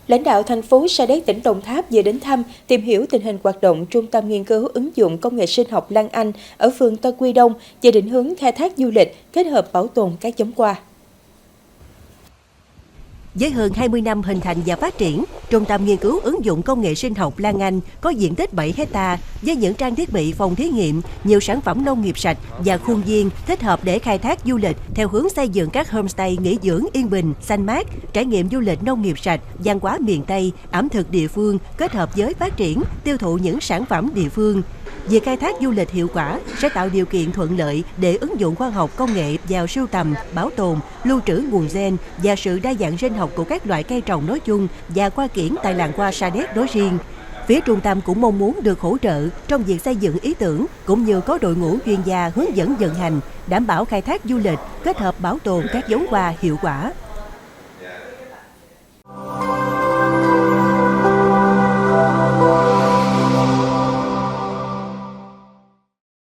Lãnh đạo thành phố Sa Đéc, tỉnh Đồng Tháp vừa đến thăm, tìm hiểu tình hình hoạt động Trung tâm Nghiên cứu ứng dụng công nghệ sinh học Lan Anh ở phường Tân Quy Đông và định hướng khai thác du lịch kết hợp bảo tồn các giống hoa. Với hơn 20 năm hình thành và phát triển, Trung tâm Nghiên cứu ứng dụng công nghệ sinh học Lan Anh có diện tích 7 hectare với những trang thiết bị phòng thí nghiệm, nhiều sản phẩm nông nghiệp sạch và khuôn viên thích hợp để khai thác du lịch theo hướng xây dựng các homestay nghỉ dưỡng yên bình, xanh mát, trải nghiệm du lịch nông nghiệp sạch, văn hóa miền Tây, ẩm thực địa phương kết hợp với phát triển, tiêu thụ những sản phẩm địa phương. Việc khai thác du lịch hiệu quả sẽ tạo điều kiện thuận lợi để ứng dụng khoa học công nghệ vào sưu tầm, bảo tồn, lưu trữ nguồn gen và sự đa dạng sinh học của các loại cây trồng nói chung và hoa kiển tại làng hoa Sa Đéc nói riêng. Phía trung tâm cũng mong muốn được hỗ trợ trong việc xây dựng ý tưởng cũng như có đội ngũ chuyên gia hướng dẫn vận hành, đảm bảo khai thác du lịch kết hợp bảo tồn các giống hoa hiệu quả.